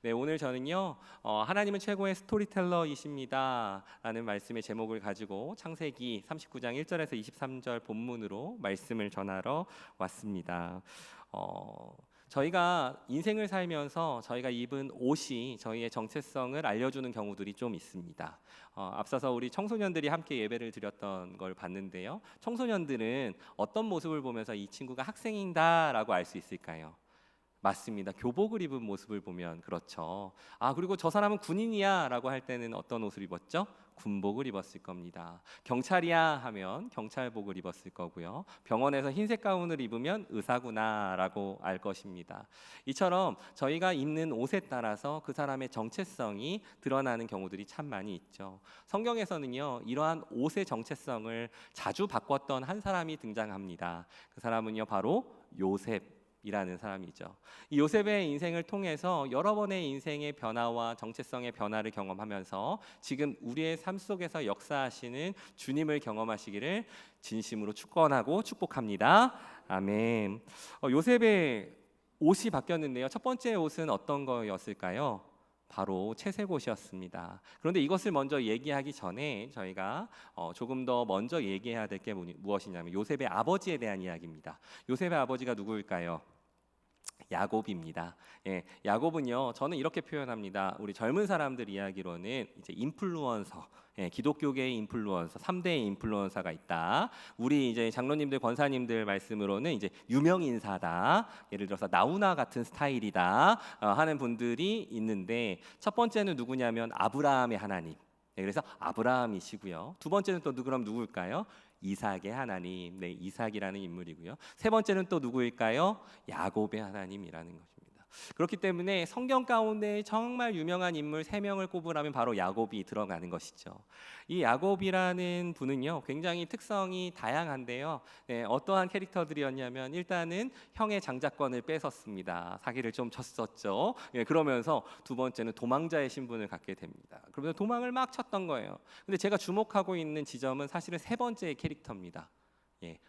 네, 오늘 저는요, 하나님은 최고의 스토리텔러이십니다 라는 말씀의 제목을 가지고 창세기 39장 1절에서 23절 본문으로 말씀을 전하러 왔습니다. 저희가 인생을 살면서 저희가 입은 옷이 저희의 정체성을 알려주는 경우들이 좀 있습니다. 앞서서 우리 청소년들이 함께 예배를 드렸던 걸 봤는데요. 청소년들은 어떤 모습을 보면서 이 친구가 학생인다라고 알 수 있을까요? 맞습니다. 교복을 입은 모습을 보면 그렇죠. 그리고 저 사람은 군인이야 라고 할 때는 어떤 옷을 입었죠? 군복을 입었을 겁니다. 경찰이야 하면 경찰복을 입었을 거고요. 병원에서 흰색 가운을 입으면 의사구나 라고 알 것입니다. 이처럼 저희가 입는 옷에 따라서 그 사람의 정체성이 드러나는 경우들이 참 많이 있죠. 성경에서는요, 이러한 옷의 정체성을 자주 바꿨던 한 사람이 등장합니다. 그 사람은요, 바로 요셉 이라는 사람이죠. 이 요셉의 인생을 통해서 여러 번의 인생의 변화와 정체성의 변화를 경험하면서 지금 우리의 삶 속에서 역사하시는 주님을 경험하시기를 진심으로 축원하고 축복합니다. 아멘. 요셉의 옷이 바뀌었는데요. 첫 번째 옷은 어떤 거였을까요? 바로 채색 옷이었습니다. 그런데 이것을 먼저 얘기하기 전에 저희가 조금 더 먼저 얘기해야 될 게 무엇이냐면 요셉의 아버지에 대한 이야기입니다. 요셉의 아버지가 누구일까요? 야곱입니다. 야곱은요, 저는 이렇게 표현합니다. 우리 젊은 사람들 이야기로는 이제 인플루언서, 기독교계의 인플루언서, 3대의 인플루언서가 있다. 우리 이제 장로님들, 권사님들 말씀으로는 이제 유명 인사다. 예를 들어서 나훈아 같은 스타일이다 하는 분들이 있는데, 첫 번째는 누구냐면 아브라함의 하나님. 그래서 아브라함이시고요. 두 번째는 또 그럼 누구일까요? 이삭의 하나님, 이삭이라는 인물이고요. 세 번째는 또 누구일까요? 야곱의 하나님이라는 것입니다. 그렇기 때문에 성경 가운데 정말 유명한 인물 3명을 꼽으라면 바로 야곱이 들어가는 것이죠. 이 야곱이라는 분은요, 굉장히 특성이 다양한데요. 어떠한 캐릭터들이었냐면 일단은 형의 장자권을 뺏었습니다. 사기를 좀 쳤었죠. 그러면서 두 번째는 도망자의 신분을 갖게 됩니다. 그러면서 도망을 막 쳤던 거예요. 근데 제가 주목하고 있는 지점은 사실은 세 번째의 캐릭터입니다.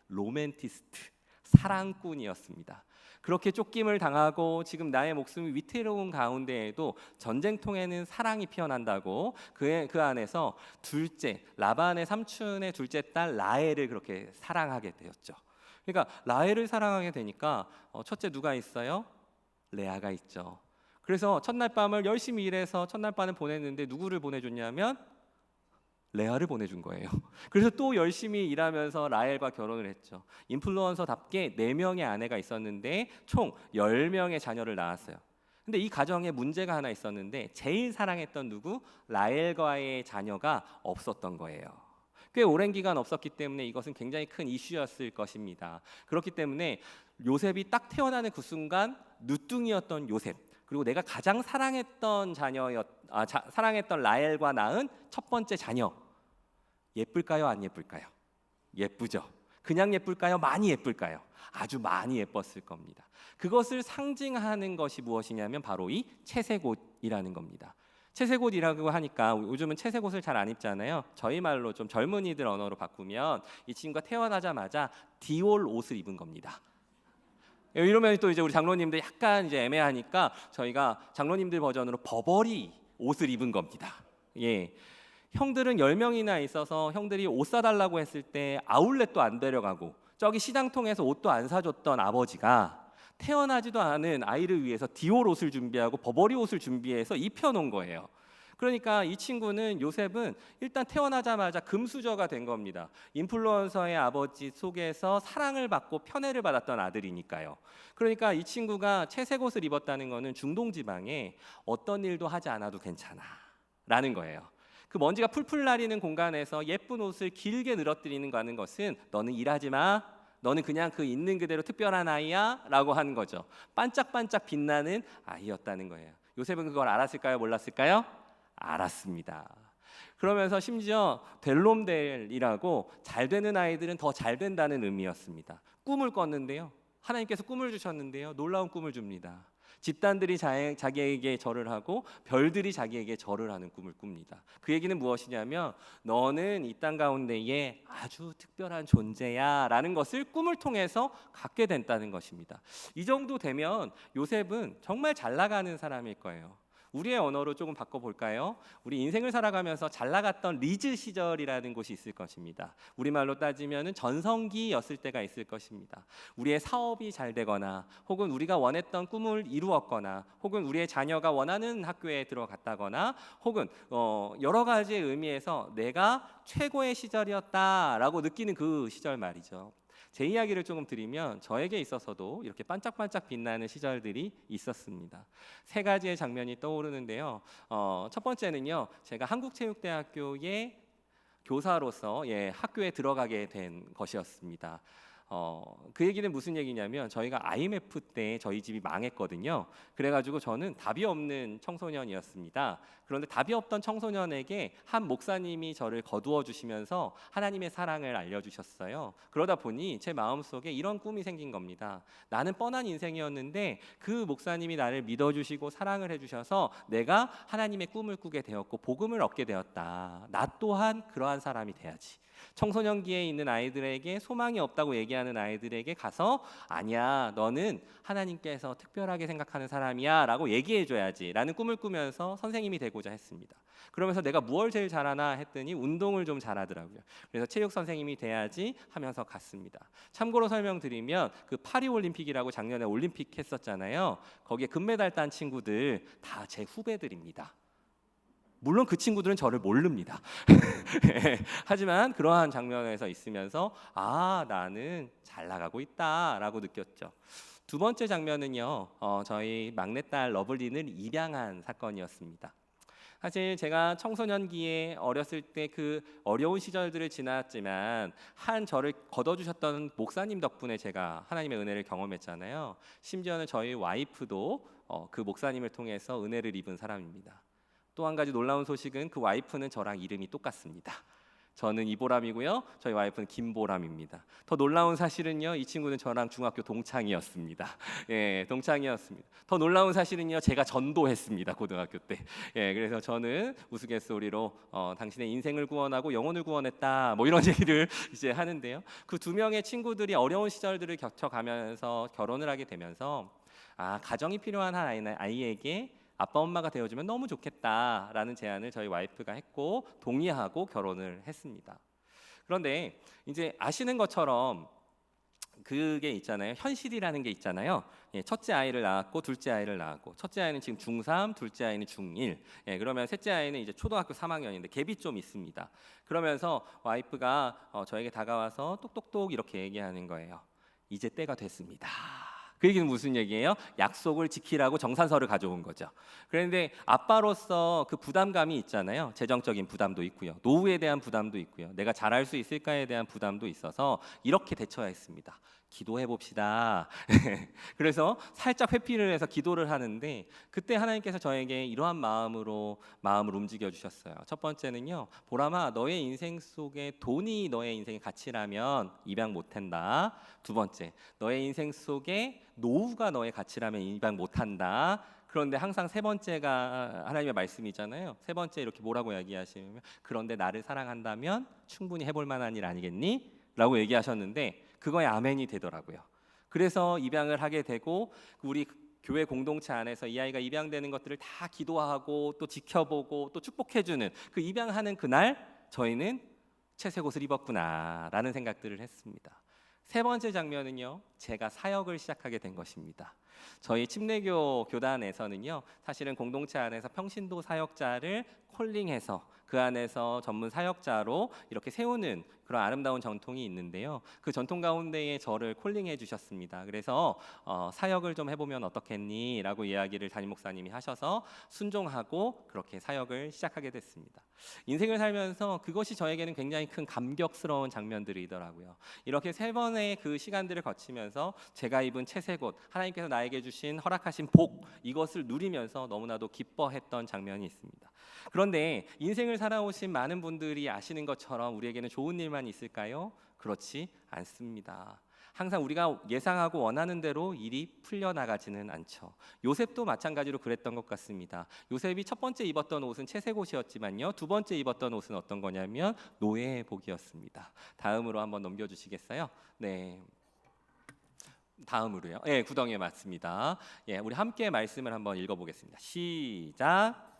로맨티스트, 사랑꾼이었습니다. 그렇게 쫓김을 당하고 지금 나의 목숨이 위태로운 가운데에도 전쟁통에는 사랑이 피어난다고 그 안에서 둘째, 라반의 삼촌의 둘째 딸 라헬을 그렇게 사랑하게 되었죠. 그러니까 라헬을 사랑하게 되니까 첫째 누가 있어요? 레아가 있죠. 그래서 첫날 밤을 열심히 일해서 첫날 밤을 보냈는데 누구를 보내줬냐면 레아를 보내준 거예요. 그래서 또 열심히 일하면서 라헬과 결혼을 했죠. 인플루언서답게 4명의 아내가 있었는데 총 10명의 자녀를 낳았어요. 근데 이 가정에 문제가 하나 있었는데 제일 사랑했던 누구? 라헬과의 자녀가 없었던 거예요. 꽤 오랜 기간 없었기 때문에 이것은 굉장히 큰 이슈였을 것입니다. 그렇기 때문에 요셉이 딱 태어나는 그 순간 누뚱이었던 요셉, 그리고 내가 가장 사랑했던 사랑했던 라헬과 낳은 첫 번째 자녀, 예쁠까요? 안 예쁠까요? 예쁘죠. 그냥 예쁠까요? 많이 예쁠까요? 아주 많이 예뻤을 겁니다. 그것을 상징하는 것이 무엇이냐면 바로 이 채색옷이라는 겁니다. 채색옷이라고 하니까 요즘은 채색옷을 잘 안 입잖아요. 저희 말로 좀 젊은이들 언어로 바꾸면 이 친구가 태어나자마자 디올 옷을 입은 겁니다. 이러면 또 이제 우리 장로님들 약간 이제 애매하니까 저희가 장로님들 버전으로 버버리 옷을 입은 겁니다. 형들은 10명이나 있어서 형들이 옷 사달라고 했을 때 아울렛도 안 데려가고 저기 시장통에서 옷도 안 사줬던 아버지가 태어나지도 않은 아이를 위해서 디올 옷을 준비하고 버버리 옷을 준비해서 입혀놓은 거예요. 그러니까 이 친구는, 요셉은 일단 태어나자마자 금수저가 된 겁니다. 인플루언서의 아버지 속에서 사랑을 받고 편애를 받았던 아들이니까요. 그러니까 이 친구가 채색 옷을 입었다는 것은 중동 지방에 어떤 일도 하지 않아도 괜찮아 라는 거예요. 그 먼지가 풀풀 나리는 공간에서 예쁜 옷을 길게 늘어뜨리는 거 하는 것은 너는 일하지 마, 너는 그냥 그 있는 그대로 특별한 아이야 라고 하는 거죠. 반짝반짝 빛나는 아이였다는 거예요. 요셉은 그걸 알았을까요? 몰랐을까요? 알았습니다. 그러면서 심지어 델롬델이라고 잘 되는 아이들은 더 잘 된다는 의미였습니다. 꿈을 꿨는데요, 하나님께서 꿈을 주셨는데요, 놀라운 꿈을 줍니다. 집단들이 자기에게 절을 하고 별들이 자기에게 절을 하는 꿈을 꿉니다. 그 얘기는 무엇이냐면 너는 이 땅 가운데에 아주 특별한 존재야 라는 것을 꿈을 통해서 갖게 된다는 것입니다. 이 정도 되면 요셉은 정말 잘 나가는 사람일 거예요. 우리의 언어로 조금 바꿔볼까요? 우리 인생을 살아가면서 잘 나갔던 리즈 시절이라는 곳이 있을 것입니다. 우리말로 따지면 전성기였을 때가 있을 것입니다. 우리의 사업이 잘 되거나 혹은 우리가 원했던 꿈을 이루었거나 혹은 우리의 자녀가 원하는 학교에 들어갔다거나 혹은 여러 가지의 의미에서 내가 최고의 시절이었다라고 느끼는 그 시절 말이죠. 제 이야기를 조금 드리면 저에게 있어서도 이렇게 반짝반짝 빛나는 시절들이 있었습니다. 세 가지의 장면이 떠오르는데요. 첫 번째는요, 제가 한국체육대학교의 교사로서 학교에 들어가게 된 것이었습니다. 그 얘기는 무슨 얘기냐면 저희가 IMF 때 저희 집이 망했거든요. 그래가지고 저는 답이 없는 청소년이었습니다. 그런데 답이 없던 청소년에게 한 목사님이 저를 거두어 주시면서 하나님의 사랑을 알려주셨어요. 그러다 보니 제 마음속에 이런 꿈이 생긴 겁니다. 나는 뻔한 인생이었는데 그 목사님이 나를 믿어주시고 사랑을 해주셔서 내가 하나님의 꿈을 꾸게 되었고 복음을 얻게 되었다. 나 또한 그러한 사람이 돼야지. 청소년기에 있는 아이들에게 소망이 없다고 얘기하는 아이들에게 가서 아니야, 너는 하나님께서 특별하게 생각하는 사람이야 라고 얘기해줘야지 라는 꿈을 꾸면서 선생님이 되고자 했습니다. 그러면서 내가 무엇을 제일 잘하나 했더니 운동을 좀 잘하더라고요. 그래서 체육 선생님이 돼야지 하면서 갔습니다. 참고로 설명드리면 그 파리올림픽이라고 작년에 올림픽 했었잖아요. 거기에 금메달 딴 친구들 다 제 후배들입니다. 물론 그 친구들은 저를 모릅니다. 하지만 그러한 장면에서 있으면서 나는 잘 나가고 있다라고 느꼈죠. 두 번째 장면은요, 저희 막내딸 러블리를 입양한 사건이었습니다. 사실 제가 청소년기에 어렸을 때 그 어려운 시절들을 지났지만 저를 걷어주셨던 목사님 덕분에 제가 하나님의 은혜를 경험했잖아요. 심지어는 저희 와이프도 그 목사님을 통해서 은혜를 입은 사람입니다. 또 한 가지 놀라운 소식은 그 와이프는 저랑 이름이 똑같습니다. 저는 이보람이고요. 저희 와이프는 김보람입니다. 더 놀라운 사실은요, 이 친구는 저랑 중학교 동창이었습니다. 동창이었습니다. 더 놀라운 사실은요, 제가 전도했습니다. 고등학교 때. 그래서 저는 우스갯소리로 당신의 인생을 구원하고 영혼을 구원했다. 뭐 이런 얘기를 이제 하는데요. 그 두 명의 친구들이 어려운 시절들을 겪어가면서 결혼을 하게 되면서 가정이 필요한 한 아이에게 아빠 엄마가 되어주면 너무 좋겠다라는 제안을 저희 와이프가 했고 동의하고 결혼을 했습니다. 그런데 이제 아시는 것처럼 그게 있잖아요. 현실이라는 게 있잖아요. 첫째 아이를 낳았고 둘째 아이를 낳았고 첫째 아이는 지금 중3, 둘째 아이는 중1. 그러면 셋째 아이는 이제 초등학교 3학년인데 갭이 좀 있습니다. 그러면서 와이프가 저에게 다가와서 똑똑똑 이렇게 얘기하는 거예요. 이제 때가 됐습니다. 그 얘기는 무슨 얘기예요? 약속을 지키라고 정산서를 가져온 거죠. 그런데 아빠로서 그 부담감이 있잖아요. 재정적인 부담도 있고요. 노후에 대한 부담도 있고요. 내가 잘할 수 있을까에 대한 부담도 있어서 이렇게 대처해야 했습니다. 기도해 봅시다. 그래서 살짝 회피를 해서 기도를 하는데 그때 하나님께서 저에게 이러한 마음을 움직여 주셨어요. 첫 번째는요, 보람아, 너의 인생 속에 돈이 너의 인생의 가치라면 입양 못한다. 두 번째, 너의 인생 속에 노후가 너의 가치라면 입양 못한다. 그런데 항상 세 번째가 하나님의 말씀이잖아요. 세 번째 이렇게 뭐라고 얘기하시면 그런데 나를 사랑한다면 충분히 해볼 만한 일 아니겠니? 라고 얘기하셨는데 그거에 아멘이 되더라고요. 그래서 입양을 하게 되고 우리 교회 공동체 안에서 이 아이가 입양되는 것들을 다 기도하고 또 지켜보고 또 축복해주는 그 입양하는 그날 저희는 채색 옷을 입었구나라는 생각들을 했습니다. 세 번째 장면은요, 제가 사역을 시작하게 된 것입니다. 저희 침례교 교단에서는요, 사실은 공동체 안에서 평신도 사역자를 콜링해서 그 안에서 전문 사역자로 이렇게 세우는 그런 아름다운 전통이 있는데요. 그 전통 가운데에 저를 콜링해 주셨습니다. 그래서 사역을 좀 해보면 어떻겠니? 라고 이야기를 담임 목사님이 하셔서 순종하고 그렇게 사역을 시작하게 됐습니다. 인생을 살면서 그것이 저에게는 굉장히 큰 감격스러운 장면들이더라고요. 이렇게 세 번의 그 시간들을 거치면서 제가 입은 채색 옷, 하나님께서 나에게 주신 허락하신 복, 이것을 누리면서 너무나도 기뻐했던 장면이 있습니다. 그런데 인생을 살아오신 많은 분들이 아시는 것처럼 우리에게는 좋은 일만 있을까요? 그렇지 않습니다. 항상 우리가 예상하고 원하는 대로 일이 풀려나가지는 않죠. 요셉도 마찬가지로 그랬던 것 같습니다. 요셉이 첫 번째 입었던 옷은 채색 옷이었지만요, 두 번째 입었던 옷은 어떤 거냐면 노예의 복이었습니다. 다음으로 한번 넘겨주시겠어요? 네. 다음으로요. 예, 구덩이에 맞습니다. 예, 우리 함께 말씀을 한번 읽어보겠습니다. 시작.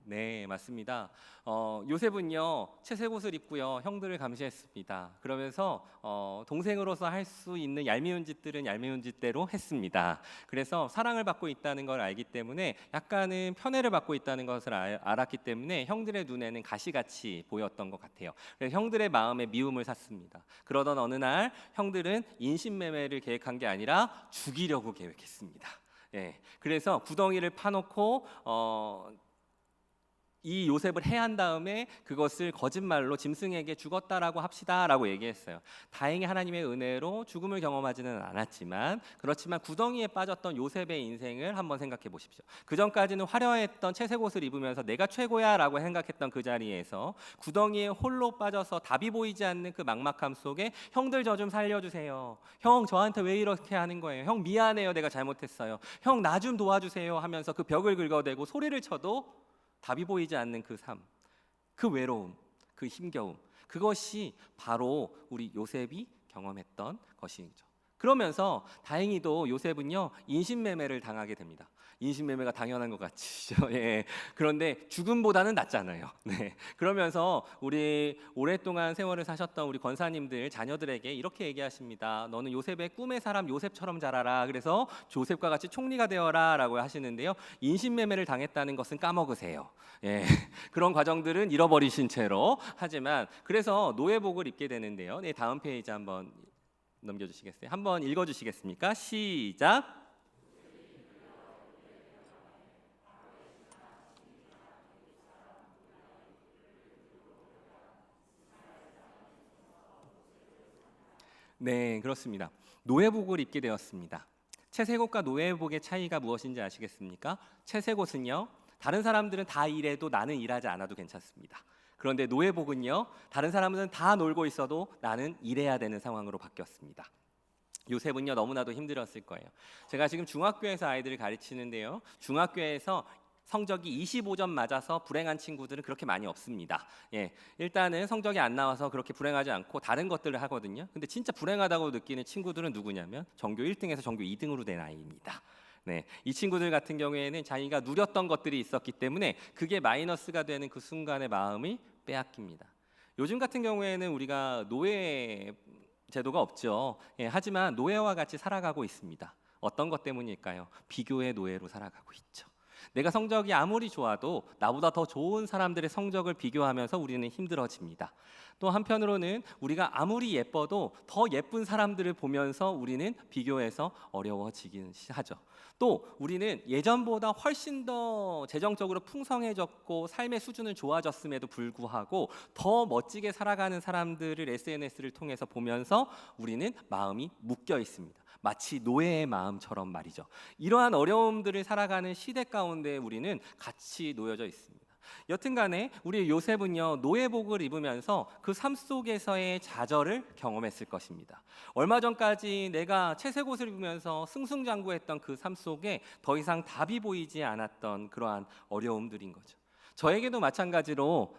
네, 맞습니다. 요셉은요 채색 옷을 입고요 형들을 감시했습니다. 그러면서 동생으로서 할 수 있는 얄미운 짓들은 얄미운 짓대로 했습니다. 그래서 사랑을 받고 있다는 걸 알기 때문에 약간은 편애를 받고 있다는 것을 알았기 때문에 형들의 눈에는 가시같이 보였던 것 같아요. 그래서 형들의 마음에 미움을 샀습니다. 그러던 어느 날 형들은 인신매매를 계획한 게 아니라 죽이려고 계획했습니다. 예, 그래서 구덩이를 파놓고 이 요셉을 해한 다음에 그것을 거짓말로 짐승에게 죽었다라고 합시다라고 얘기했어요. 다행히 하나님의 은혜로 죽음을 경험하지는 않았지만 그렇지만 구덩이에 빠졌던 요셉의 인생을 한번 생각해 보십시오. 그 전까지는 화려했던 채색 옷을 입으면서 내가 최고야라고 생각했던 그 자리에서 구덩이에 홀로 빠져서 답이 보이지 않는 그 막막함 속에 형들 저 좀 살려주세요. 형 저한테 왜 이렇게 하는 거예요? 형 미안해요 내가 잘못했어요. 형 나 좀 도와주세요 하면서 그 벽을 긁어대고 소리를 쳐도 답이 보이지 않는 그 삶, 그 외로움, 그 힘겨움, 그것이 바로 우리 요셉이 경험했던 것이죠. 그러면서 다행히도 요셉은요 인신매매를 당하게 됩니다. 인신매매가 당연한 것 같으시죠? 예. 그런데 죽음보다는 낫잖아요. 네. 그러면서 우리 오랫동안 세월을 사셨던 우리 권사님들 자녀들에게 이렇게 얘기하십니다. 너는 요셉의 꿈의 사람 요셉처럼 자라라. 그래서 조셉과 같이 총리가 되어라라고 하시는데요. 인신매매를 당했다는 것은 까먹으세요. 예. 그런 과정들은 잃어버리신 채로 하지만 그래서 노예복을 입게 되는데요. 네, 다음 페이지 한번 넘겨주시겠어요? 한번 읽어주시겠습니까? 시작. 네, 그렇습니다. 노예복을 입게 되었습니다. 채색옷과 노예복의 차이가 무엇인지 아시겠습니까? 채색옷은요, 다른 사람들은 다 일해도 나는 일하지 않아도 괜찮습니다. 그런데 노예복은요, 다른 사람들은 다 놀고 있어도 나는 일해야 되는 상황으로 바뀌었습니다. 요셉은요 너무나도 힘들었을 거예요. 제가 지금 중학교에서 아이들을 가르치는데요, 중학교에서 성적이 25점 맞아서 불행한 친구들은 그렇게 많이 없습니다. 예, 일단은 성적이 안 나와서 그렇게 불행하지 않고 다른 것들을 하거든요. 근데 진짜 불행하다고 느끼는 친구들은 누구냐면 전교 1등에서 전교 2등으로 된 아이입니다. 네, 이 친구들 같은 경우에는 자기가 누렸던 것들이 있었기 때문에 그게 마이너스가 되는 그 순간의 마음을 빼앗깁니다. 요즘 같은 경우에는 우리가 노예 제도가 없죠. 예, 하지만 노예와 같이 살아가고 있습니다. 어떤 것 때문일까요? 비교의 노예로 살아가고 있죠. 내가 성적이 아무리 좋아도 나보다 더 좋은 사람들의 성적을 비교하면서 우리는 힘들어집니다. 또 한편으로는 우리가 아무리 예뻐도 더 예쁜 사람들을 보면서 우리는 비교해서 어려워지긴 하죠. 또 우리는 예전보다 훨씬 더 재정적으로 풍성해졌고 삶의 수준은 좋아졌음에도 불구하고 더 멋지게 살아가는 사람들을 SNS를 통해서 보면서 우리는 마음이 묶여 있습니다. 마치 노예의 마음처럼 말이죠. 이러한 어려움들을 살아가는 시대 가운데 우리는 같이 놓여져 있습니다. 여튼간에 우리 요셉은요 노예복을 입으면서 그 삶 속에서의 좌절을 경험했을 것입니다. 얼마 전까지 내가 채색 옷을 입으면서 승승장구했던 그 삶 속에 더 이상 답이 보이지 않았던 그러한 어려움들인 거죠. 저에게도 마찬가지로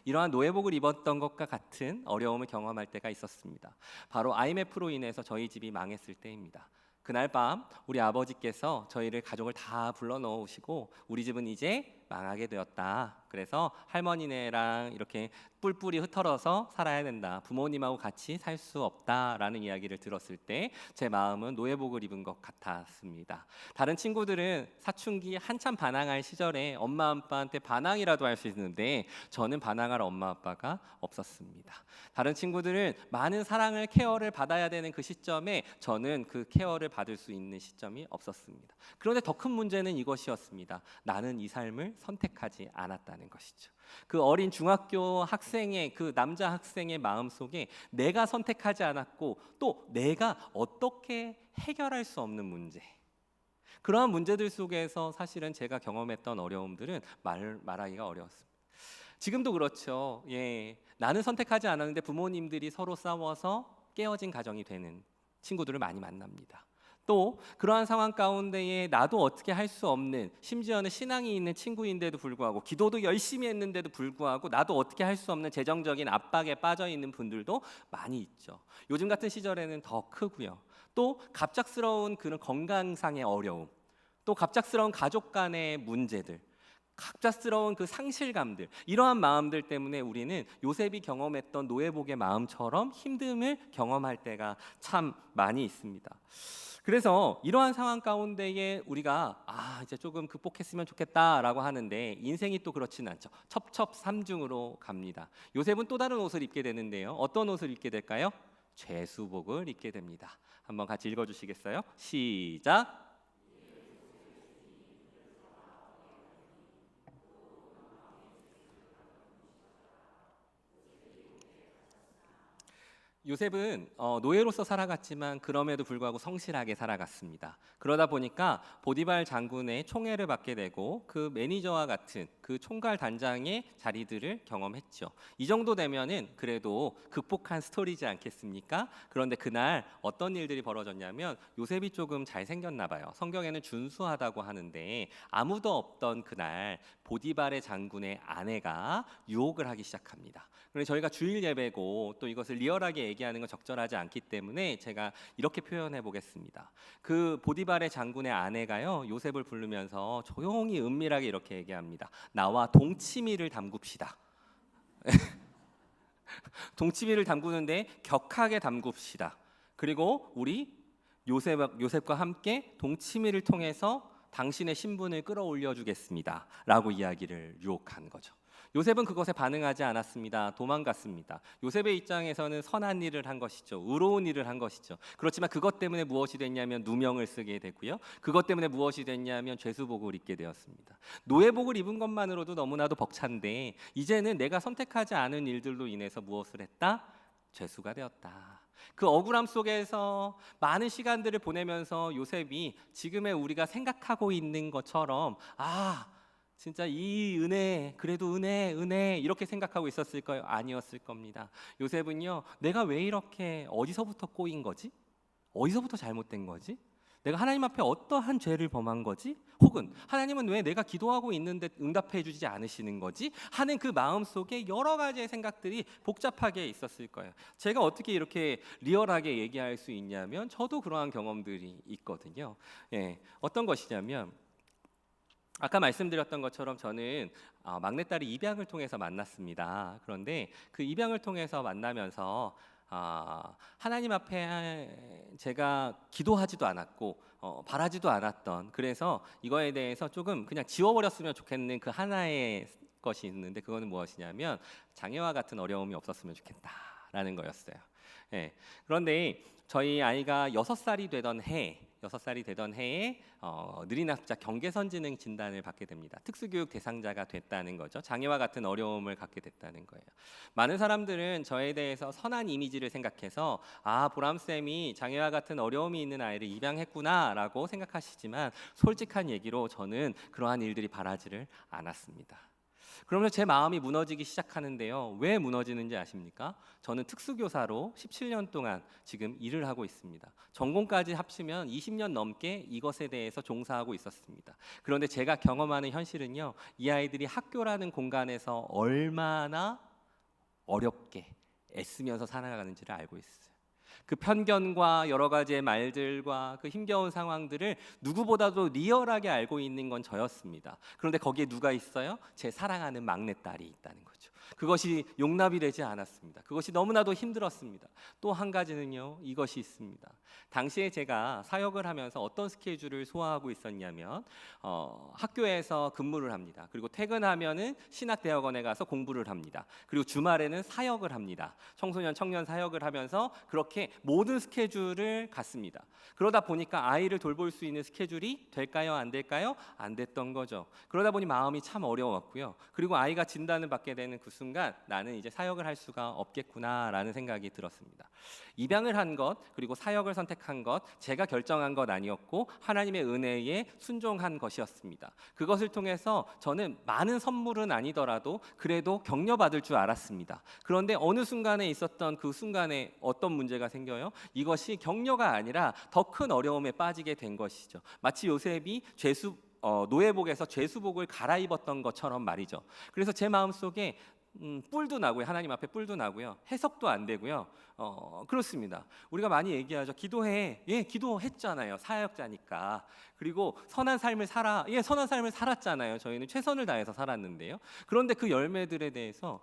이러한 노예복을 입었던 것과 같은 어려움을 경험할 때가 있었습니다. 바로 IMF로 인해서 저희 집이 망했을 때입니다. 그날 밤 우리 아버지께서 저희를 가족을 다 불러 넣으시고 우리 집은 이제 망하게 되었다. 그래서 할머니네랑 이렇게 뿔뿔이 흩어져서 살아야 된다. 부모님하고 같이 살 수 없다라는 이야기를 들었을 때 제 마음은 노예복을 입은 것 같았습니다. 다른 친구들은 사춘기 한참 반항할 시절에 엄마 아빠한테 반항이라도 할 수 있는데 저는 반항할 엄마 아빠가 없었습니다. 다른 친구들은 많은 사랑을 케어를 받아야 되는 그 시점에 저는 그 케어를 받을 수 있는 시점이 없었습니다. 그런데 더 큰 문제는 이것이었습니다. 나는 이 삶을 선택하지 않았다는 것이죠. 그 어린 중학교 학생의 그 남자 학생의 마음 속에 내가 선택하지 않았고 또 내가 어떻게 해결할 수 없는 문제, 그러한 문제들 속에서 사실은 제가 경험했던 어려움들은 말하기가 어려웠습니다. 지금도 그렇죠. 예, 나는 선택하지 않았는데 부모님들이 서로 싸워서 깨어진 가정이 되는 친구들을 많이 만납니다. 또 그러한 상황 가운데에 나도 어떻게 할 수 없는, 심지어는 신앙이 있는 친구인데도 불구하고 기도도 열심히 했는데도 불구하고 나도 어떻게 할 수 없는 재정적인 압박에 빠져 있는 분들도 많이 있죠. 요즘 같은 시절에는 더 크고요. 또 갑작스러운 그런 건강상의 어려움, 또 갑작스러운 가족 간의 문제들, 갑작스러운 그 상실감들, 이러한 마음들 때문에 우리는 요셉이 경험했던 노예복의 마음처럼 힘듦을 경험할 때가 참 많이 있습니다. 그래서 이러한 상황 가운데에 우리가 이제 조금 극복했으면 좋겠다라고 하는데, 인생이 또 그렇지는 않죠. 첩첩삼중으로 갑니다. 요셉은 또 다른 옷을 입게 되는데요. 어떤 옷을 입게 될까요? 죄수복을 입게 됩니다. 한번 같이 읽어주시겠어요? 시작. 요셉은 노예로서 살아갔지만 그럼에도 불구하고 성실하게 살아갔습니다. 그러다 보니까 보디발 장군의 총애를 받게 되고 그 매니저와 같은 그 총괄 단장의 자리들을 경험했죠. 이 정도 되면은 그래도 극복한 스토리지 않겠습니까? 그런데 그날 어떤 일들이 벌어졌냐면, 요셉이 조금 잘생겼나 봐요. 성경에는 준수하다고 하는데, 아무도 없던 그날 보디발의 장군의 아내가 유혹을 하기 시작합니다. 그래서 저희가 주일 예배고 또 이것을 리얼하게 얘기하는 건 적절하지 않기 때문에 제가 이렇게 표현해 보겠습니다. 그 보디발의 장군의 아내가요, 요셉을 부르면서 조용히 은밀하게 이렇게 얘기합니다. 나와 동치미를 담굽시다. 동치미를 담그는데 격하게 담굽시다. 그리고 우리 요셉과 함께 동치미를 통해서 당신의 신분을 끌어올려 주겠습니다 라고 이야기를 유혹한 거죠. 요셉은 그것에 반응하지 않았습니다. 도망갔습니다. 요셉의 입장에서는 선한 일을 한 것이죠. 의로운 일을 한 것이죠. 그렇지만 그것 때문에 무엇이 됐냐면 누명을 쓰게 되고요. 그것 때문에 무엇이 됐냐면 죄수복을 입게 되었습니다. 노예복을 입은 것만으로도 너무나도 벅찬데, 이제는 내가 선택하지 않은 일들로 인해서 무엇을 했다? 죄수가 되었다. 그 억울함 속에서 많은 시간들을 보내면서 요셉이 지금의 우리가 생각하고 있는 것처럼 진짜 이 은혜, 그래도 은혜 이렇게 생각하고 있었을까요? 아니었을 겁니다. 요셉은요, 내가 왜 이렇게, 어디서부터 꼬인 거지? 어디서부터 잘못된 거지? 내가 하나님 앞에 어떠한 죄를 범한 거지? 혹은 하나님은 왜 내가 기도하고 있는데 응답해 주지 않으시는 거지? 하는 그 마음속에 여러 가지의 생각들이 복잡하게 있었을 거예요. 제가 어떻게 이렇게 리얼하게 얘기할 수 있냐면, 저도 그러한 경험들이 있거든요. 어떤 것이냐면, 아까 말씀드렸던 것처럼 저는 막내딸이 입양을 통해서 만났습니다. 그런데 그 입양을 통해서 만나면서 하나님 앞에 제가 기도하지도 않았고 바라지도 않았던, 그래서 이거에 대해서 조금 그냥 지워버렸으면 좋겠는 그 하나의 것이 있는데, 그거는 무엇이냐면 장애와 같은 어려움이 없었으면 좋겠다라는 거였어요. 그런데 저희 아이가 6살이 되던 해에 느린학자 경계선지능 진단을 받게 됩니다. 특수교육 대상자가 됐다는 거죠. 장애와 같은 어려움을 갖게 됐다는 거예요. 많은 사람들은 저에 대해서 선한 이미지를 생각해서 보람쌤이 장애와 같은 어려움이 있는 아이를 입양했구나라고 생각하시지만, 솔직한 얘기로 저는 그러한 일들이 바라지를 않았습니다. 그러면서 제 마음이 무너지기 시작하는데요. 왜 무너지는지 아십니까? 저는 특수교사로 17년 동안 지금 일을 하고 있습니다. 전공까지 합치면 20년 넘게 이것에 대해서 종사하고 있었습니다. 그런데 제가 경험하는 현실은요, 이 아이들이 학교라는 공간에서 얼마나 어렵게 애쓰면서 살아가는지를 알고 있어요. 그 편견과 여러 가지의 말들과 그 힘겨운 상황들을 누구보다도 리얼하게 알고 있는 건 저였습니다. 그런데 거기에 누가 있어요? 제 사랑하는 막내딸이 있다는 거죠. 그것이 용납이 되지 않았습니다. 그것이 너무나도 힘들었습니다. 또 한 가지는요, 이것이 있습니다. 당시에 제가 사역을 하면서 어떤 스케줄을 소화하고 있었냐면, 학교에서 근무를 합니다. 그리고 퇴근하면은 신학대학원에 가서 공부를 합니다. 그리고 주말에는 사역을 합니다. 청소년 청년 사역을 하면서 그렇게 모든 스케줄을 갔습니다. 그러다 보니까 아이를 돌볼 수 있는 스케줄이 될까요? 안 될까요? 안 됐던 거죠. 그러다 보니 마음이 참 어려웠고요. 그리고 아이가 진단을 받게 되는 그 순간 나는 이제 사역을 할 수가 없겠구나라는 생각이 들었습니다. 입양을 한 것, 그리고 사역을 선택한 것, 제가 결정한 것 아니었고 하나님의 은혜에 순종한 것이었습니다. 그것을 통해서 저는 많은 선물은 아니더라도 그래도 격려받을 줄 알았습니다. 그런데 어느 순간에 있었던 그 순간에 어떤 문제가 생겨요? 이것이 격려가 아니라 더 큰 어려움에 빠지게 된 것이죠. 마치 요셉이 노예복에서 죄수복을 갈아입었던 것처럼 말이죠. 그래서 제 마음속에 뿔도 나고요. 하나님 앞에 뿔도 나고요. 해석도 안 되고요. 그렇습니다. 우리가 많이 얘기하죠. 기도해. 예, 기도했잖아요. 사역자니까. 그리고 선한 삶을 살아. 예, 선한 삶을 살았잖아요. 저희는 최선을 다해서 살았는데요. 그런데 그 열매들에 대해서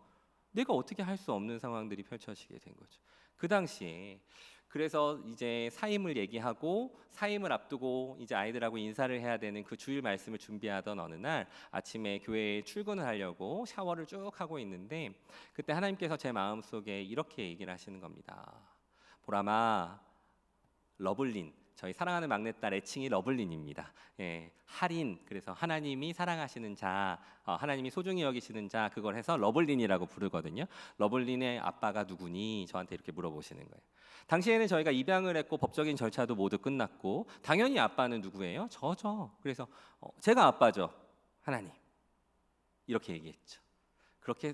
내가 어떻게 할 수 없는 상황들이 펼쳐지게 된 거죠. 그 당시에 그래서 이제 사임을 얘기하고 사임을 앞두고 이제 아이들하고 인사를 해야 되는 그 주일 말씀을 준비하던 어느 날 아침에 교회에 출근을 하려고 샤워를 쭉 하고 있는데 그때 하나님께서 제 마음속에 이렇게 얘기를 하시는 겁니다. 보람아, 러블린, 저희 사랑하는 막내딸 애칭이 러블린입니다. 예, 할인, 그래서 하나님이 사랑하시는 자, 하나님이 소중히 여기시는 자, 그걸 해서 러블린이라고 부르거든요. 러블린의 아빠가 누구니? 저한테 이렇게 물어보시는 거예요. 당시에는 저희가 입양을 했고 법적인 절차도 모두 끝났고 당연히 아빠는 누구예요? 저죠. 그래서 제가 아빠죠. 하나님. 이렇게 얘기했죠. 그렇게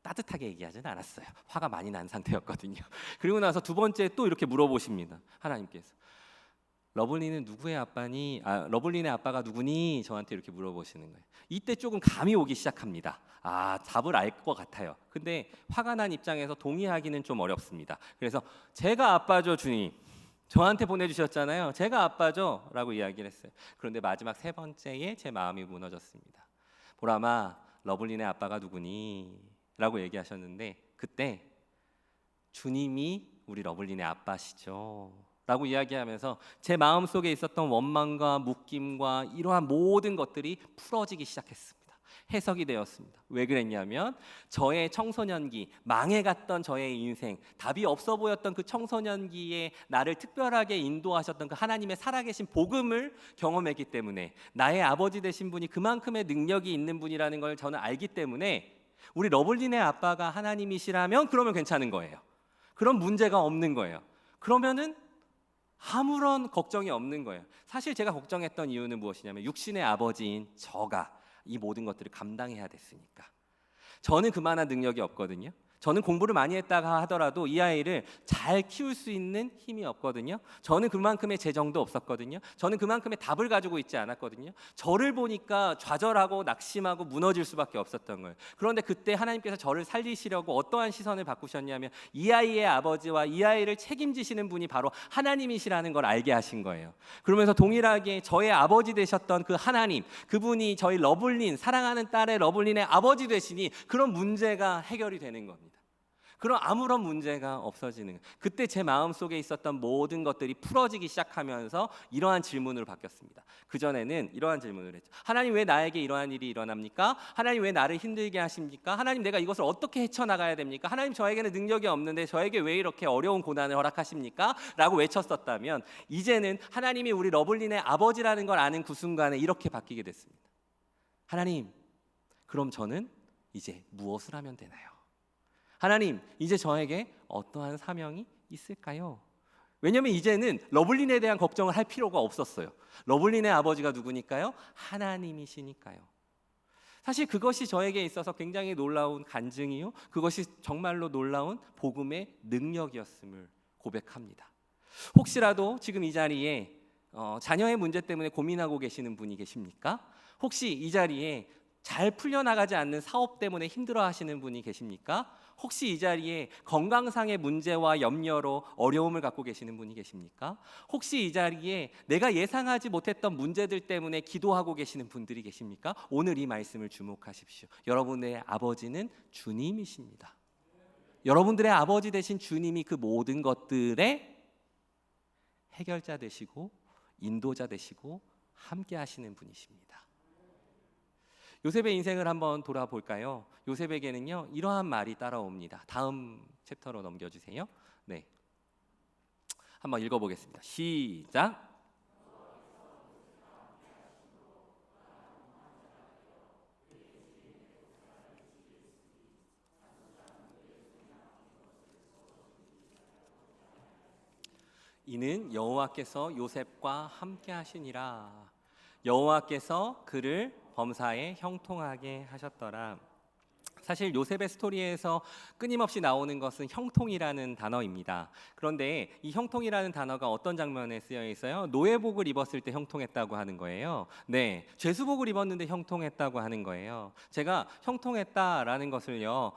따뜻하게 얘기하지는 않았어요. 화가 많이 난 상태였거든요. 그리고 나서 두 번째 또 이렇게 물어보십니다. 하나님께서. 러블린은 누구의 아빠니? 러블린의 아빠가 누구니? 저한테 이렇게 물어보시는 거예요. 이때 조금 감이 오기 시작합니다. 답을 알 것 같아요. 근데 화가 난 입장에서 동의하기는 좀 어렵습니다. 그래서 제가 아빠죠, 주님. 저한테 보내주셨잖아요. 제가 아빠죠, 라고 이야기를 했어요. 그런데 마지막 세 번째에 제 마음이 무너졌습니다. 보람아, 러블린의 아빠가 누구니? 라고 얘기하셨는데 그때 주님이 우리 러블린의 아빠시죠. 라고 이야기하면서 제 마음속에 있었던 원망과 묶임과 이러한 모든 것들이 풀어지기 시작했습니다. 해석이 되었습니다. 왜 그랬냐면 저의 청소년기, 망해갔던 저의 인생, 답이 없어 보였던 그 청소년기에 나를 특별하게 인도하셨던 그 하나님의 살아계신 복음을 경험했기 때문에 나의 아버지 되신 분이 그만큼의 능력이 있는 분이라는 걸 저는 알기 때문에 우리 러블린의 아빠가 하나님이시라면 그러면 괜찮은 거예요. 그런 문제가 없는 거예요. 그러면은 아무런 걱정이 없는 거예요. 사실 제가 걱정했던 이유는 무엇이냐면 육신의 아버지인 저가 이 모든 것들을 감당해야 됐으니까. 저는 그만한 능력이 없거든요. 저는 공부를 많이 했다가 하더라도 이 아이를 잘 키울 수 있는 힘이 없거든요. 저는 그만큼의 재정도 없었거든요. 저는 그만큼의 답을 가지고 있지 않았거든요. 저를 보니까 좌절하고 낙심하고 무너질 수밖에 없었던 거예요. 그런데 그때 하나님께서 저를 살리시려고 어떠한 시선을 바꾸셨냐면 이 아이의 아버지와 이 아이를 책임지시는 분이 바로 하나님이시라는 걸 알게 하신 거예요. 그러면서 동일하게 저의 아버지 되셨던 그 하나님, 그분이 저희 러블린, 사랑하는 딸의 러블린의 아버지 되시니 그런 문제가 해결이 되는 겁니다. 그럼 아무런 문제가 없어지는, 그때 제 마음속에 있었던 모든 것들이 풀어지기 시작하면서 이러한 질문으로 바뀌었습니다. 그전에는 이러한 질문을 했죠. 하나님, 왜 나에게 이러한 일이 일어납니까? 하나님, 왜 나를 힘들게 하십니까? 하나님, 내가 이것을 어떻게 헤쳐나가야 됩니까? 하나님, 저에게는 능력이 없는데 저에게 왜 이렇게 어려운 고난을 허락하십니까? 라고 외쳤었다면 이제는 하나님이 우리 러블린의 아버지라는 걸 아는 그 순간에 이렇게 바뀌게 됐습니다. 하나님, 그럼 저는 이제 무엇을 하면 되나요? 하나님, 이제 저에게 어떠한 사명이 있을까요? 왜냐하면 이제는 러블린에 대한 걱정을 할 필요가 없었어요. 러블린의 아버지가 누구니까요? 하나님이시니까요. 사실 그것이 저에게 있어서 굉장히 놀라운 간증이요, 그것이 정말로 놀라운 복음의 능력이었음을 고백합니다. 혹시라도 지금 이 자리에 자녀의 문제 때문에 고민하고 계시는 분이 계십니까? 혹시 이 자리에 잘 풀려나가지 않는 사업 때문에 힘들어하시는 분이 계십니까? 혹시 이 자리에 건강상의 문제와 염려로 어려움을 갖고 계시는 분이 계십니까? 혹시 이 자리에 내가 예상하지 못했던 문제들 때문에 기도하고 계시는 분들이 계십니까? 오늘 이 말씀을 주목하십시오. 여러분의 아버지는 주님이십니다. 여러분들의 아버지 되신 주님이 그 모든 것들의 해결자 되시고 인도자 되시고 함께 하시는 분이십니다. 요셉의 인생을 한번 돌아볼까요? 요셉에게는요, 이러한 말이 따라옵니다. 다음 챕터로 넘겨주세요. 네, 한번 읽어보겠습니다. 시작. 이는 여호와께서 요셉과 함께 하시니라. 여호와께서 그를 범사에 형통하게 하셨더라. 사실 요셉의 스토리에서 끊임없이 나오는 것은 형통이라는 단어입니다. 그런데 이 형통이라는 단어가 어떤 장면에 쓰여 있어요? 노예복을 입었을 때 형통했다고 하는 거예요. 네, 죄수복을 입었는데 형통했다고 하는 거예요. 제가 형통했다라는 것을요,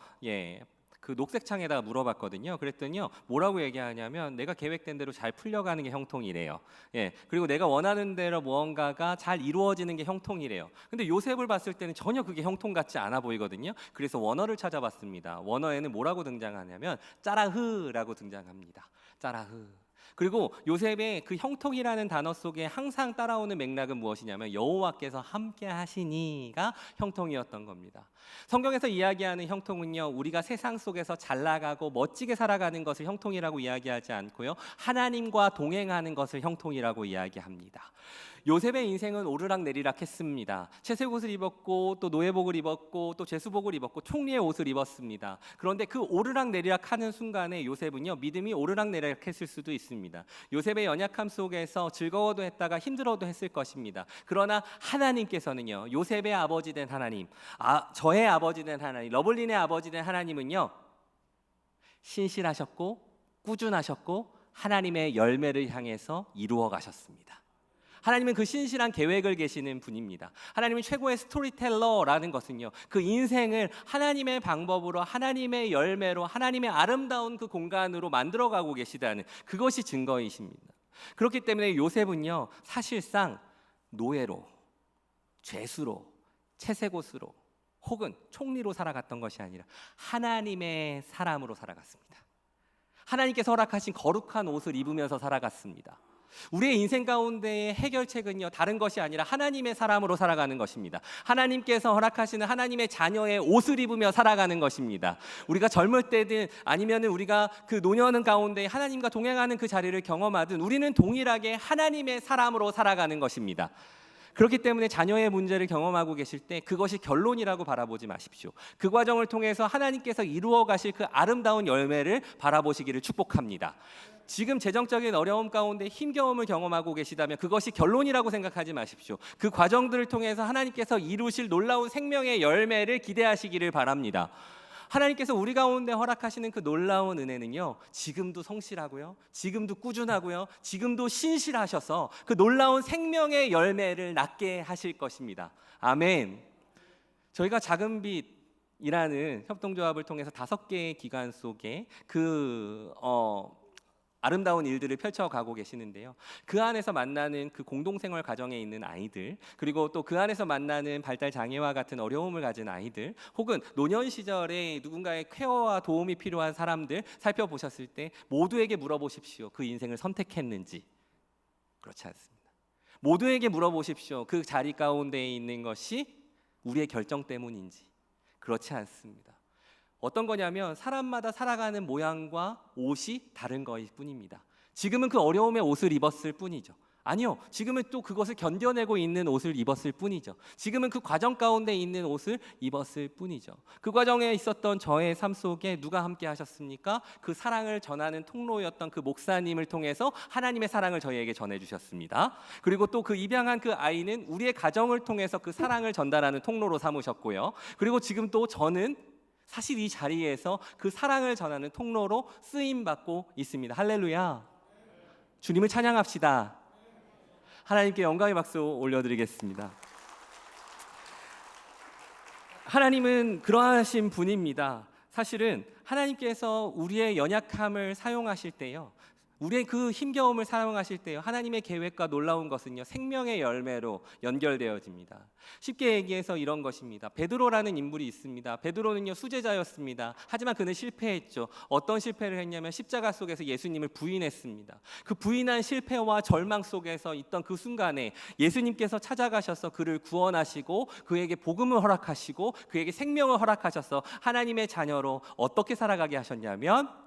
그 녹색 창에다가 물어봤거든요. 그랬더니요, 뭐라고 얘기하냐면 내가 계획된 대로 잘 풀려가는 게 형통이래요. 그리고 내가 원하는 대로 무언가가 잘 이루어지는 게 형통이래요. 근데 요셉을 봤을 때는 전혀 그게 형통 같지 않아 보이거든요. 그래서 원어를 찾아봤습니다. 원어에는 뭐라고 등장하냐면 짜라흐라고 등장합니다. 짜라흐. 그리고 요셉의 그 형통이라는 단어 속에 항상 따라오는 맥락은 무엇이냐면 여호와께서 함께 하시니가 형통이었던 겁니다. 성경에서 이야기하는 형통은요, 우리가 세상 속에서 잘 나가고 멋지게 살아가는 것을 형통이라고 이야기하지 않고요, 하나님과 동행하는 것을 형통이라고 이야기합니다. 요셉의 인생은 오르락내리락 했습니다. 채색 옷을 입었고 또 노예복을 입었고 또 죄수복을 입었고 총리의 옷을 입었습니다. 그런데 그 오르락내리락 하는 순간에 요셉은요, 믿음이 오르락내리락 했을 수도 있습니다. 요셉의 연약함 속에서 즐거워도 했다가 힘들어도 했을 것입니다. 그러나 하나님께서는요, 요셉의 아버지 된 하나님, 저의 아버지 된 하나님, 러블린의 아버지 된 하나님은요, 신실하셨고 꾸준하셨고 하나님의 열매를 향해서 이루어 가셨습니다. 하나님은 그 신실한 계획을 계시는 분입니다. 하나님은 최고의 스토리텔러라는 것은요, 그 인생을 하나님의 방법으로, 하나님의 열매로, 하나님의 아름다운 그 공간으로 만들어가고 계시다는 그것이 증거이십니다. 그렇기 때문에 요셉은요, 사실상 노예로, 죄수로, 채색옷으로 혹은 총리로 살아갔던 것이 아니라 하나님의 사람으로 살아갔습니다. 하나님께서 허락하신 거룩한 옷을 입으면서 살아갔습니다. 우리의 인생 가운데의 해결책은요, 다른 것이 아니라 하나님의 사람으로 살아가는 것입니다. 하나님께서 허락하시는 하나님의 자녀의 옷을 입으며 살아가는 것입니다. 우리가 젊을 때든 아니면은 우리가 그 노년 가운데 하나님과 동행하는 그 자리를 경험하든 우리는 동일하게 하나님의 사람으로 살아가는 것입니다. 그렇기 때문에 자녀의 문제를 경험하고 계실 때 그것이 결론이라고 바라보지 마십시오. 그 과정을 통해서 하나님께서 이루어 가실 그 아름다운 열매를 바라보시기를 축복합니다. 지금 재정적인 어려움 가운데 힘겨움을 경험하고 계시다면 그것이 결론이라고 생각하지 마십시오. 그 과정들을 통해서 하나님께서 이루실 놀라운 생명의 열매를 기대하시기를 바랍니다. 하나님께서 우리 가운데 허락하시는 그 놀라운 은혜는요, 지금도 성실하고요, 지금도 꾸준하고요, 지금도 신실하셔서 그 놀라운 생명의 열매를 낳게 하실 것입니다. 아멘. 저희가 작은 빛이라는 협동조합을 통해서 5개의 기간 속에 아름다운 일들을 펼쳐가고 계시는데요. 그 안에서 만나는 그 공동생활 과정에 있는 아이들, 그리고 또 그 안에서 만나는 발달 장애와 같은 어려움을 가진 아이들, 혹은 노년 시절에 누군가의 케어와 도움이 필요한 사람들 살펴보셨을 때 모두에게 물어보십시오. 그 인생을 선택했는지. 그렇지 않습니다. 모두에게 물어보십시오. 그 자리 가운데 있는 것이 우리의 결정 때문인지. 그렇지 않습니다. 어떤 거냐면 사람마다 살아가는 모양과 옷이 다른 것일 뿐입니다. 지금은 그 어려움의 옷을 입었을 뿐이죠. 아니요, 지금은 또 그것을 견뎌내고 있는 옷을 입었을 뿐이죠. 지금은 그 과정 가운데 있는 옷을 입었을 뿐이죠. 그 과정에 있었던 저의 삶 속에 누가 함께 하셨습니까? 그 사랑을 전하는 통로였던 그 목사님을 통해서 하나님의 사랑을 저희에게 전해주셨습니다. 그리고 또 그 입양한 그 아이는 우리의 가정을 통해서 그 사랑을 전달하는 통로로 삼으셨고요. 그리고 지금 또 저는 사실 이 자리에서 그 사랑을 전하는 통로로 쓰임받고 있습니다. 할렐루야. 주님을 찬양합시다. 하나님께 영광의 박수 올려드리겠습니다. 하나님은 그러하신 분입니다. 사실은 하나님께서 우리의 연약함을 사용하실 때요, 우리의 그 힘겨움을 사용하실 때요, 하나님의 계획과 놀라운 것은요, 생명의 열매로 연결되어집니다. 쉽게 얘기해서 이런 것입니다. 베드로라는 인물이 있습니다. 베드로는요, 수제자였습니다. 하지만 그는 실패했죠. 어떤 실패를 했냐면 십자가 속에서 예수님을 부인했습니다. 그 부인한 실패와 절망 속에서 있던 그 순간에 예수님께서 찾아가셔서 그를 구원하시고 그에게 복음을 허락하시고 그에게 생명을 허락하셔서 하나님의 자녀로 어떻게 살아가게 하셨냐면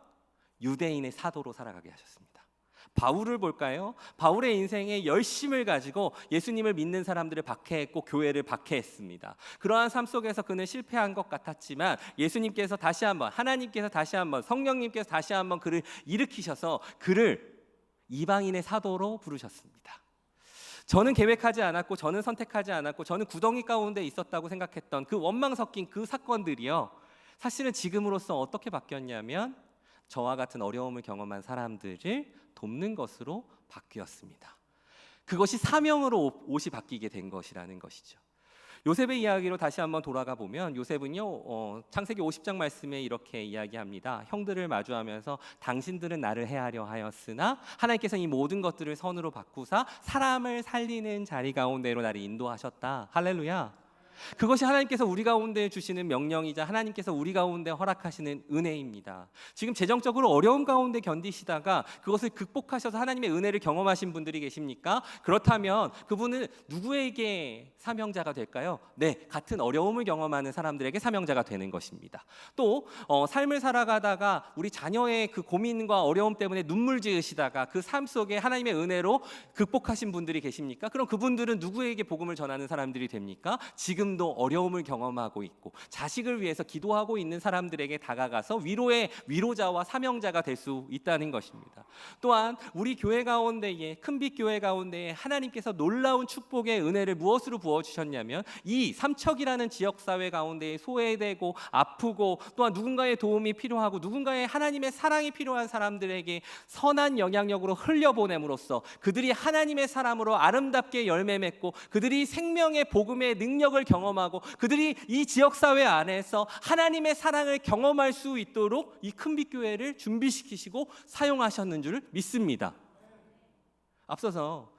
유대인의 사도로 살아가게 하셨습니다. 바울을 볼까요? 바울의 인생에 열심을 가지고 예수님을 믿는 사람들을 박해했고 교회를 박해했습니다. 그러한 삶 속에서 그는 실패한 것 같았지만 예수님께서 다시 한번, 하나님께서 다시 한번, 성령님께서 다시 한번 그를 일으키셔서 그를 이방인의 사도로 부르셨습니다. 저는 계획하지 않았고, 저는 선택하지 않았고, 저는 구덩이 가운데 있었다고 생각했던 그 원망 섞인 그 사건들이요, 사실은 지금으로서 어떻게 바뀌었냐면 저와 같은 어려움을 경험한 사람들을 돕는 것으로 바뀌었습니다. 그것이 사명으로 옷이 바뀌게 된 것이라는 것이죠. 요셉의 이야기로 다시 한번 돌아가 보면, 요셉은요 창세기 50장 말씀에 이렇게 이야기합니다. 형들을 마주하면서 당신들은 나를 해하려 하였으나 하나님께서 이 모든 것들을 선으로 바꾸사 사람을 살리는 자리 가운데로 나를 인도하셨다. 할렐루야. 그것이 하나님께서 우리 가운데 주시는 명령이자 하나님께서 우리 가운데 허락하시는 은혜입니다. 지금 재정적으로 어려움 가운데 견디시다가 그것을 극복하셔서 하나님의 은혜를 경험하신 분들이 계십니까? 그렇다면 그분은 누구에게 사명자가 될까요? 네, 같은 어려움을 경험하는 사람들에게 사명자가 되는 것입니다. 또 삶을 살아가다가 우리 자녀의 그 고민과 어려움 때문에 눈물 지으시다가 그 삶 속에 하나님의 은혜로 극복하신 분들이 계십니까? 그럼 그분들은 누구에게 복음을 전하는 사람들이 됩니까? 지금도 어려움을 경험하고 있고 자식을 위해서 기도하고 있는 사람들에게 다가가서 위로의 위로자와 사명자가 될 수 있다는 것입니다. 또한 우리 교회 가운데에, 큰빛 교회 가운데에 하나님께서 놀라운 축복의 은혜를 무엇으로 부어주셨냐면, 이 삼척이라는 지역사회 가운데 소외되고 아프고 또한 누군가의 도움이 필요하고 누군가의 하나님의 사랑이 필요한 사람들에게 선한 영향력으로 흘려보냄으로써 그들이 하나님의 사람으로 아름답게 열매 맺고 그들이 생명의 복음의 능력을 경험하고 그들이 이 지역사회 안에서 하나님의 사랑을 경험할 수 있도록 이 큰빛 교회를 준비시키시고 사용하셨는 줄 믿습니다. 앞서서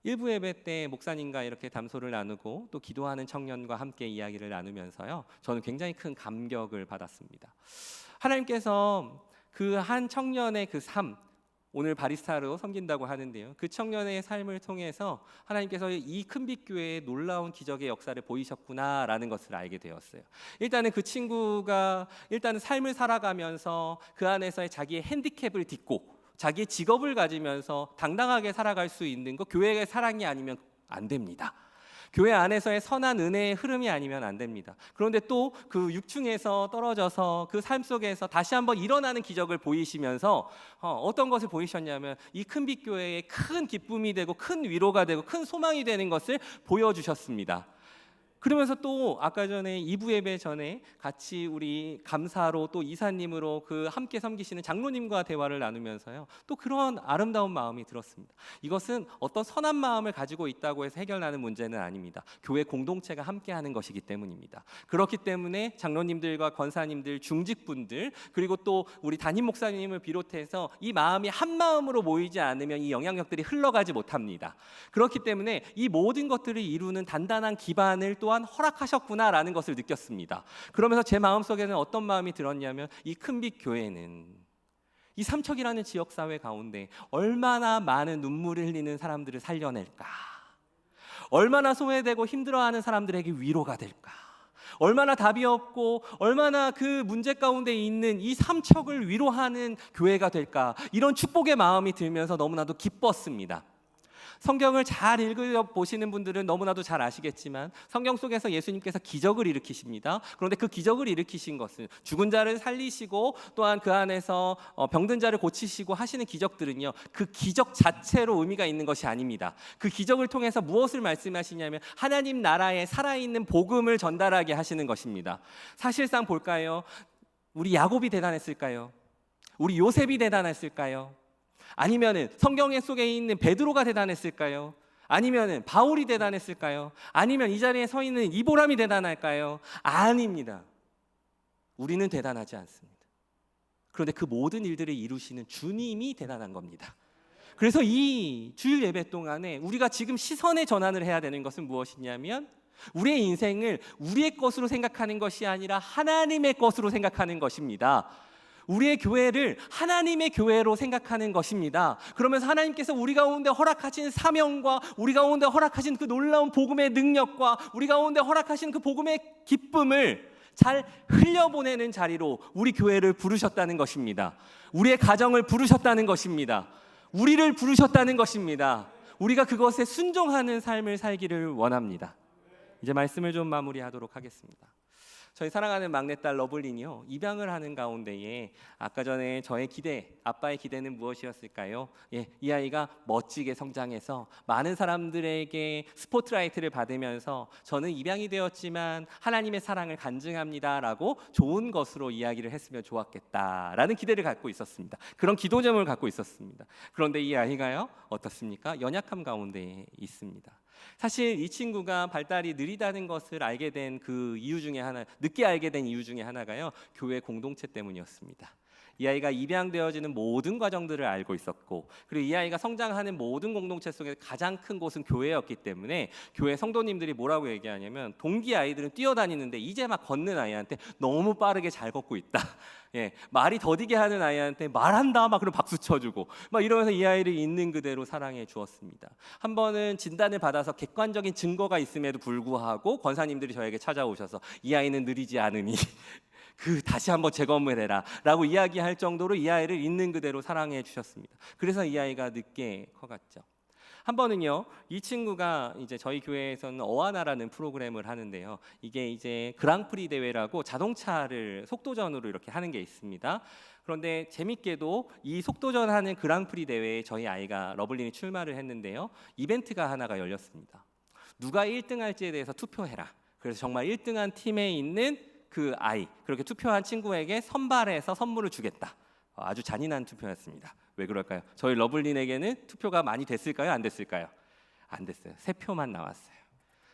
일부 예배 때 목사님과 이렇게 담소를 나누고 또 기도하는 청년과 함께 이야기를 나누면서요, 저는 굉장히 큰 감격을 받았습니다. 하나님께서 그 한 청년의 그 삶, 오늘 바리스타로 섬긴다고 하는데요, 그 청년의 삶을 통해서 하나님께서 이 큰빛 교회에 놀라운 기적의 역사를 보이셨구나라는 것을 알게 되었어요. 일단은 그 친구가 삶을 살아가면서 그 안에서의 자기의 핸디캡을 딛고 자기의 직업을 가지면서 당당하게 살아갈 수 있는 거, 교회의 사랑이 아니면 안 됩니다. 교회 안에서의 선한 은혜의 흐름이 아니면 안 됩니다. 그런데 또 그 6층에서 떨어져서 그 삶 속에서 다시 한번 일어나는 기적을 보이시면서 어떤 것을 보이셨냐면, 이 큰빛 교회에 큰 기쁨이 되고 큰 위로가 되고 큰 소망이 되는 것을 보여주셨습니다. 그러면서 또 아까 전에 2부 예배 전에 같이 우리 감사로 또 이사님으로 그 함께 섬기시는 장로님과 대화를 나누면서요, 또 그런 아름다운 마음이 들었습니다. 이것은 어떤 선한 마음을 가지고 있다고 해서 해결나는 문제는 아닙니다. 교회 공동체가 함께하는 것이기 때문입니다. 그렇기 때문에 장로님들과 권사님들, 중직분들, 그리고 또 우리 담임 목사님을 비롯해서 이 마음이 한 마음으로 모이지 않으면 이 영향력들이 흘러가지 못합니다. 그렇기 때문에 이 모든 것들을 이루는 단단한 기반을 또한 허락하셨구나라는 것을 느꼈습니다. 그러면서 제 마음속에는 어떤 마음이 들었냐면, 이 큰빛 교회는 이 삼척이라는 지역사회 가운데 얼마나 많은 눈물을 흘리는 사람들을 살려낼까, 얼마나 소외되고 힘들어하는 사람들에게 위로가 될까, 얼마나 답이 없고 얼마나 그 문제 가운데 있는 이 삼척을 위로하는 교회가 될까, 이런 축복의 마음이 들면서 너무나도 기뻤습니다. 성경을 잘 읽어보시는 분들은 너무나도 잘 아시겠지만 성경 속에서 예수님께서 기적을 일으키십니다. 그런데 그 기적을 일으키신 것은 죽은 자를 살리시고 또한 그 안에서 병든 자를 고치시고 하시는 기적들은요, 그 기적 자체로 의미가 있는 것이 아닙니다. 그 기적을 통해서 무엇을 말씀하시냐면 하나님 나라의 살아있는 복음을 전달하게 하시는 것입니다. 사실상 볼까요? 우리 야곱이 대단했을까요? 우리 요셉이 대단했을까요? 아니면은 성경 속에 있는 베드로가 대단했을까요? 아니면은 바울이 대단했을까요? 아니면 이 자리에 서 있는 이보람이 대단할까요? 아닙니다. 우리는 대단하지 않습니다. 그런데 그 모든 일들을 이루시는 주님이 대단한 겁니다. 그래서 이 주일 예배 동안에 우리가 지금 시선의 전환을 해야 되는 것은 무엇이냐면, 우리의 인생을 우리의 것으로 생각하는 것이 아니라 하나님의 것으로 생각하는 것입니다. 우리의 교회를 하나님의 교회로 생각하는 것입니다. 그러면서 하나님께서 우리 가운데 허락하신 사명과 우리 가운데 허락하신 그 놀라운 복음의 능력과 우리 가운데 허락하신 그 복음의 기쁨을 잘 흘려보내는 자리로 우리 교회를 부르셨다는 것입니다. 우리의 가정을 부르셨다는 것입니다. 우리를 부르셨다는 것입니다. 우리가 그것에 순종하는 삶을 살기를 원합니다. 이제 말씀을 좀 마무리하도록 하겠습니다. 저희 사랑하는 막내딸 러블린이요, 입양을 하는 가운데에 아까 전에 저의 기대, 아빠의 기대는 무엇이었을까요? 이 아이가 멋지게 성장해서 많은 사람들에게 스포트라이트를 받으면서 저는 입양이 되었지만 하나님의 사랑을 간증합니다라고 좋은 것으로 이야기를 했으면 좋았겠다라는 기대를 갖고 있었습니다. 그런 기도점을 갖고 있었습니다. 그런데 이 아이가요, 어떻습니까? 연약함 가운데 있습니다. 사실 이 친구가 발달이 느리다는 것을 알게 된 그 이유 중에 하나, 늦게 알게 된 이유 중에 하나가요, 교회 공동체 때문이었습니다. 이 아이가 입양되어지는 모든 과정들을 알고 있었고, 그리고 이 아이가 성장하는 모든 공동체 속에 가장 큰 곳은 교회였기 때문에 교회 성도님들이 뭐라고 얘기하냐면, 동기 아이들은 뛰어다니는데 이제 막 걷는 아이한테 너무 빠르게 잘 걷고 있다. 말이 더디게 하는 아이한테 말한다 막 그런 박수 쳐주고 막 이러면서 이 아이를 있는 그대로 사랑해 주었습니다. 한 번은 진단을 받아서 객관적인 증거가 있음에도 불구하고 권사님들이 저에게 찾아오셔서 이 아이는 느리지 않으니 다시 한번 재검을 해라 라고 이야기할 정도로 이 아이를 있는 그대로 사랑해 주셨습니다. 그래서 이 아이가 늦게 커갔죠. 한 번은요, 이 친구가 이제 저희 교회에서는 어하나라는 프로그램을 하는데요, 이게 이제 그랑프리 대회라고 자동차를 속도전으로 이렇게 하는 게 있습니다. 그런데 재밌게도 이 속도전 하는 그랑프리 대회에 저희 아이가 러블린이 출마를 했는데요, 이벤트가 하나가 열렸습니다. 누가 1등 할지에 대해서 투표해라. 그래서 정말 1등한 팀에 있는 그 아이, 그렇게 투표한 친구에게 선발해서 선물을 주겠다. 아주 잔인한 투표였습니다. 왜 그럴까요? 저희 러블린에게는 투표가 많이 됐을까요? 안 됐을까요? 안 됐어요. 3표만 나왔어요.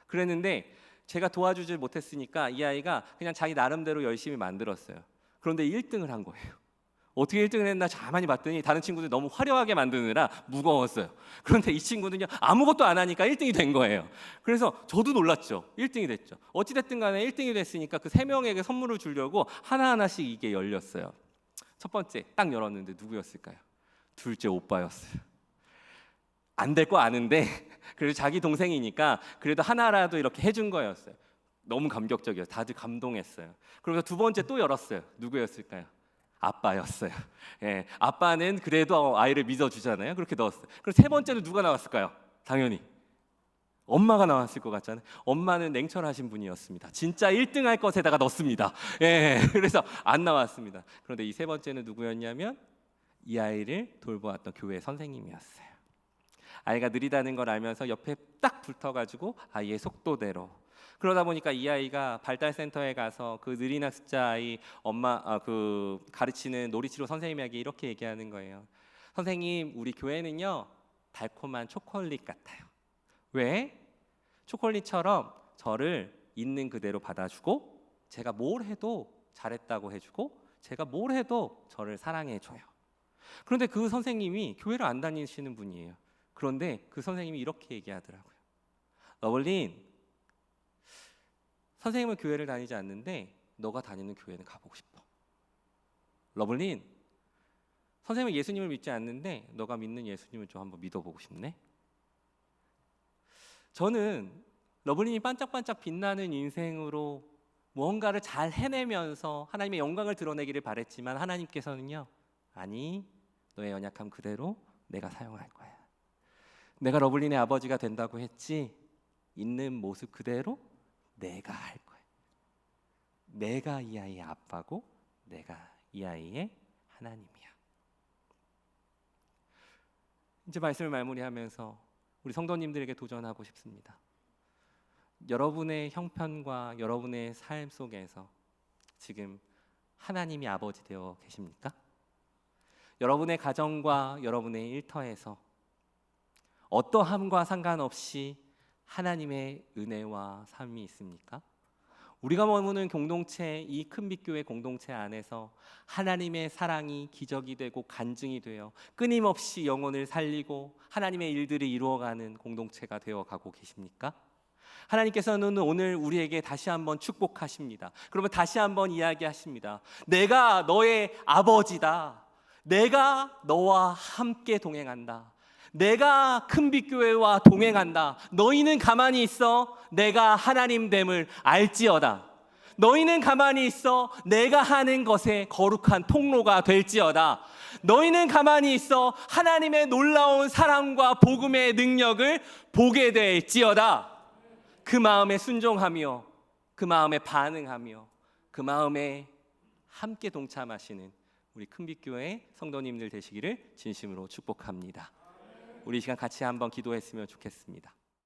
그랬는데 제가 도와주질 못했으니까 이 아이가 그냥 자기 나름대로 열심히 만들었어요. 그런데 1등을 한 거예요. 어떻게 1등을 했나 가만히 봤더니 다른 친구들 너무 화려하게 만드느라 무거웠어요. 그런데 이 친구는요, 아무것도 안 하니까 1등이 된 거예요. 그래서 저도 놀랐죠. 1등이 됐죠. 어찌됐든 간에 1등이 됐으니까 그 3명에게 선물을 주려고 하나하나씩 이게 열렸어요. 첫 번째 딱 열었는데 누구였을까요? 둘째 오빠였어요. 안 될 거 아는데 그래도 자기 동생이니까 그래도 하나라도 이렇게 해준 거였어요. 너무 감격적이었어요. 다들 감동했어요. 그러면서 두 번째 또 열었어요. 누구였을까요? 아빠였어요. 아빠는 그래도 아이를 믿어주잖아요. 그렇게 넣었어요. 그럼 세 번째는 누가 나왔을까요? 당연히 엄마가 나왔을 것 같잖아요. 엄마는 냉철하신 분이었습니다. 진짜 1등 할 것에다가 넣습니다. 그래서 안 나왔습니다. 그런데 이 세 번째는 누구였냐면 이 아이를 돌보았던 교회 선생님이었어요. 아이가 느리다는 걸 알면서 옆에 딱 붙어가지고 아이의 속도대로, 그러다 보니까 이 아이가 발달센터에 가서 그 느린 학습자 아이 그 가르치는 놀이치료 선생님에게 이렇게 얘기하는 거예요. 선생님, 우리 교회는요 달콤한 초콜릿 같아요. 왜? 초콜릿처럼 저를 있는 그대로 받아주고 제가 뭘 해도 잘했다고 해주고 제가 뭘 해도 저를 사랑해줘요. 그런데 그 선생님이 교회를 안 다니시는 분이에요. 그런데 그 선생님이 이렇게 얘기하더라고요. 러블린, 선생님은 교회를 다니지 않는데 너가 다니는 교회는 가보고 싶어. 러블린, 선생님은 예수님을 믿지 않는데 너가 믿는 예수님을 좀 한번 믿어보고 싶네. 저는 러블린이 반짝반짝 빛나는 인생으로 무언가를 잘 해내면서 하나님의 영광을 드러내기를 바랬지만 하나님께서는요, 아니, 너의 연약함 그대로 내가 사용할 거야. 내가 러블린의 아버지가 된다고 했지, 있는 모습 그대로 내가 할 거야. 내가 이 아이의 아빠고 내가 이 아이의 하나님이야. 이제 말씀을 마무리하면서 우리 성도님들에게 도전하고 싶습니다. 여러분의 형편과 여러분의 삶 속에서 지금 하나님이 아버지 되어 계십니까? 여러분의 가정과 여러분의 일터에서 어떠함과 상관없이 하나님의 은혜와 삶이 있습니까? 우리가 머무는 공동체, 이 큰빛교회 공동체 안에서 하나님의 사랑이 기적이 되고 간증이 되어 끊임없이 영혼을 살리고 하나님의 일들을 이루어가는 공동체가 되어가고 계십니까? 하나님께서는 오늘 우리에게 다시 한번 축복하십니다. 그러면 다시 한번 이야기하십니다. 내가 너의 아버지다. 내가 너와 함께 동행한다. 내가 큰빛교회와 동행한다. 너희는 가만히 있어. 내가 하나님됨을 알지어다. 너희는 가만히 있어. 내가 하는 것에 거룩한 통로가 될지어다. 너희는 가만히 있어. 하나님의 놀라운 사랑과 복음의 능력을 보게 될지어다. 그 마음에 순종하며 그 마음에 반응하며 그 마음에 함께 동참하시는 우리 큰빛교회 성도님들 되시기를 진심으로 축복합니다. 우리 이 시간 같이 한번 기도했으면 좋겠습니다.